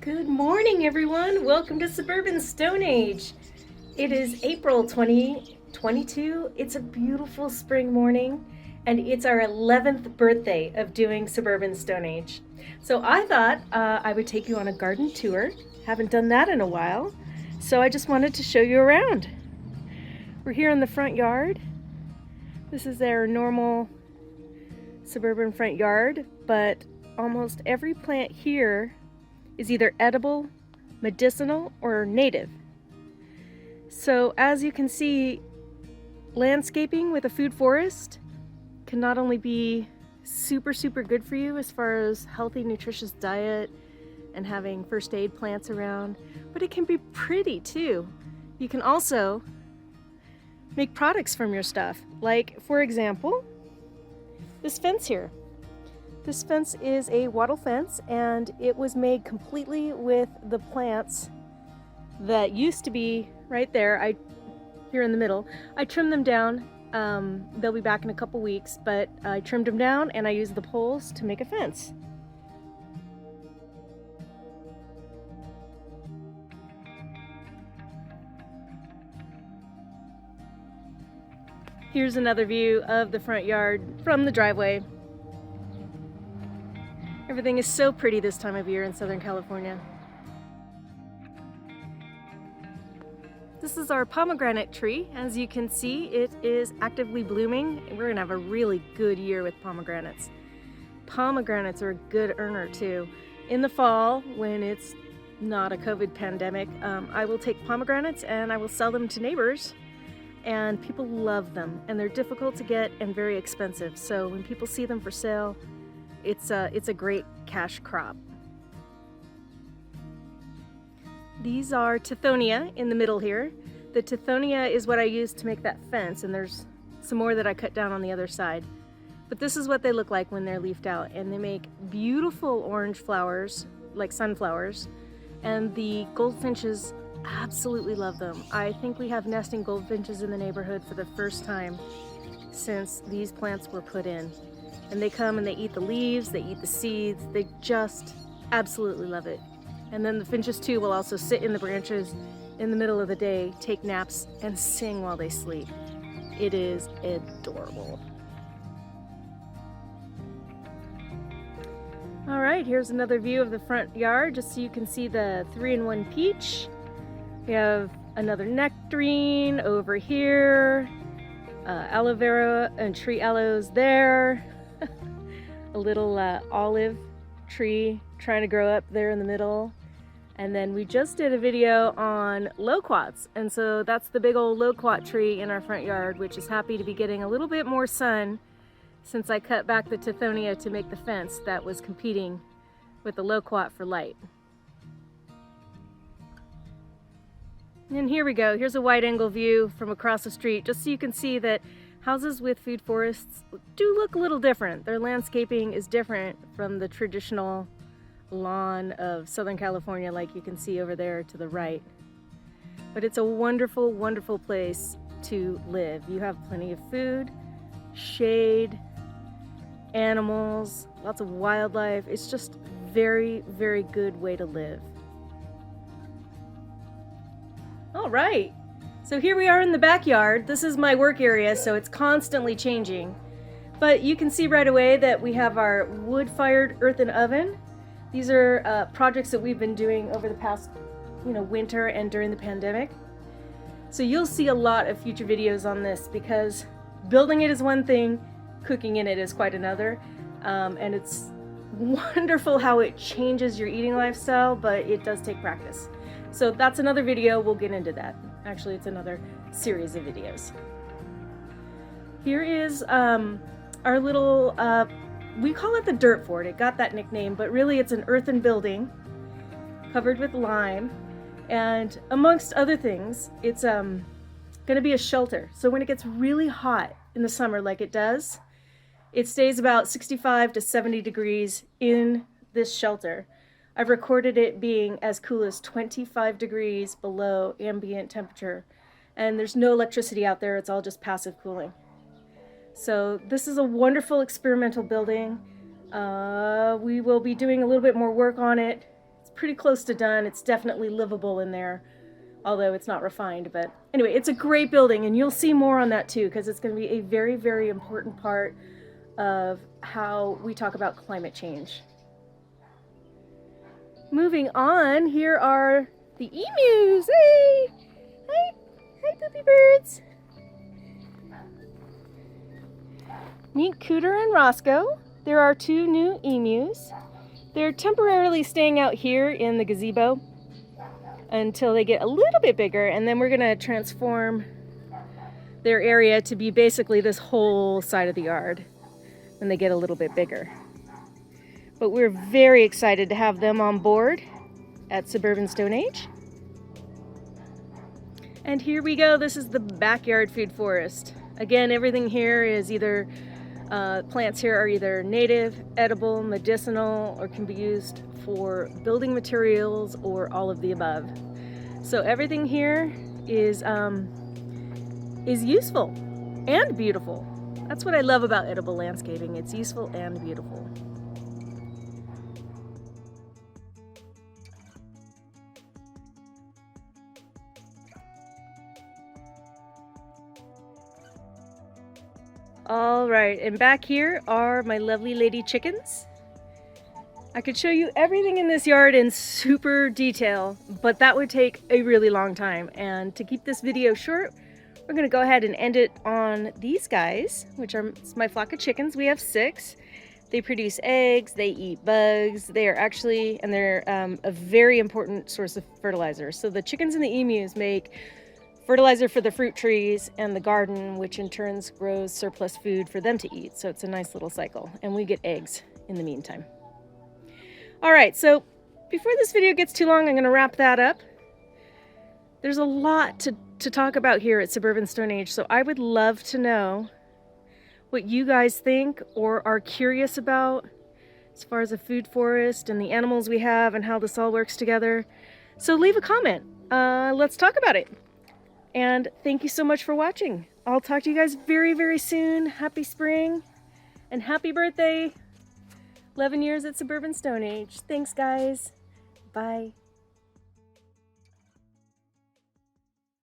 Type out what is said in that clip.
Good morning, everyone. Welcome to Suburban Stone Age. It is April 2022. It's a beautiful spring morning, and it's our 11th birthday of doing Suburban Stone Age. So I thought I would take you on a garden tour. Haven't done that in a while, so I just wanted to show you around. We're here in the front yard. This is our normal suburban front yard, but almost every plant here is either edible, medicinal, or native. So as you can see, landscaping with a food forest can not only be super good for you as far as healthy, nutritious diet and having first aid plants around, but it can be pretty too. You can also make products from your stuff. Like, for example, this fence here. This fence is a wattle fence, and it was made completely with the plants that used to be right there, here in the middle. I trimmed them down. They'll be back in a couple weeks, but I trimmed them down and I used the poles to make a fence. Here's another view of the front yard from the driveway. Everything is so pretty this time of year in Southern California. This is our pomegranate tree. As you can see, it is actively blooming. We're gonna have a really good year with pomegranates. Pomegranates are a good earner too. In the fall, when it's not a COVID pandemic, I will take pomegranates and I will sell them to neighbors, and people love them, and they're difficult to get and very expensive. So when people see them for sale, it's a great cash crop. These are Tithonia in the middle here. The Tithonia is what I used to make that fence, and there's some more that I cut down on the other side. But this is what they look like when they're leafed out, and they make beautiful orange flowers, like sunflowers, and the goldfinches absolutely love them. I think we have nesting goldfinches in the neighborhood for the first time since these plants were put in. And they come and they eat the leaves, they eat the seeds, they just absolutely love it. And then the finches too will also sit in the branches in the middle of the day, take naps, and sing while they sleep. It is adorable. All right, here's another view of the front yard, just so you can see the 3-in-1 peach. We have another nectarine over here, aloe vera and tree aloes there. A little olive tree trying to grow up there in the middle. And then we just did a video on loquats, and so that's the big old loquat tree in our front yard, which is happy to be getting a little bit more sun since I cut back the Tithonia to make the fence that was competing with the loquat for light. And here we go. Here's a wide angle view from across the street, just so you can see that houses with food forests do look a little different. Their landscaping is different from the traditional lawn of Southern California, like you can see over there to the right. But it's a wonderful, wonderful place to live. You have plenty of food, shade, animals, lots of wildlife. It's just a very, very good way to live. All right. So here we are in the backyard. This is my work area, so it's constantly changing. But you can see right away that we have our wood-fired earthen oven. These are projects that we've been doing over the past, winter and during the pandemic. So you'll see a lot of future videos on this, because building it is one thing, cooking in it is quite another. And it's wonderful how it changes your eating lifestyle, but it does take practice. So that's another video. We'll get into that. Actually, it's another series of videos. Here is our little, we call it the dirt fort. It got that nickname, but really it's an earthen building covered with lime. And amongst other things, it's going to be a shelter. So when it gets really hot in the summer, like it does, it stays about 65 to 70 degrees in this shelter. I've recorded it being as cool as 25 degrees below ambient temperature, and there's no electricity out there. It's all just passive cooling. So this is a wonderful experimental building. We will be doing a little bit more work on it. It's pretty close to done. It's definitely livable in there, although it's not refined. But anyway, it's a great building, and you'll see more on that too, because it's going to be a very, very important part of how we talk about climate change. Moving on, here are the emus. Hey! Hi! Hi, poopy birds! Meet Cooter and Roscoe. There are 2 new emus. They're temporarily staying out here in the gazebo until they get a little bit bigger, and then we're going to transform their area to be basically this whole side of the yard when they get a little bit bigger. But we're very excited to have them on board at Suburban Stone Age. And here we go. This is the backyard food forest. Again, everything here is either plants here are either native, edible, medicinal, or can be used for building materials or all of the above. So everything here is useful and beautiful. That's what I love about edible landscaping. It's useful and beautiful. All right, and back here are my lovely lady chickens. I could show you everything in this yard in super detail, but that would take a really long time. And to keep this video short, we're gonna go ahead and end it on these guys, which are my flock of chickens. We have 6. They produce eggs, they eat bugs. They are actually, and they're a very important source of fertilizer. So the chickens and the emus make fertilizer for the fruit trees and the garden, which in turn grows surplus food for them to eat. So it's a nice little cycle, and we get eggs in the meantime. All right, so before this video gets too long, I'm going to wrap that up. There's a lot to talk about here at Suburban Stone Age, so I would love to know what you guys think or are curious about as far as the food forest and the animals we have and how this all works together. So leave a comment. Let's talk about it. And thank you so much for watching. I'll talk to you guys very, very soon. Happy spring and happy birthday. 11 years at Suburban Stone Age. Thanks, guys. Bye.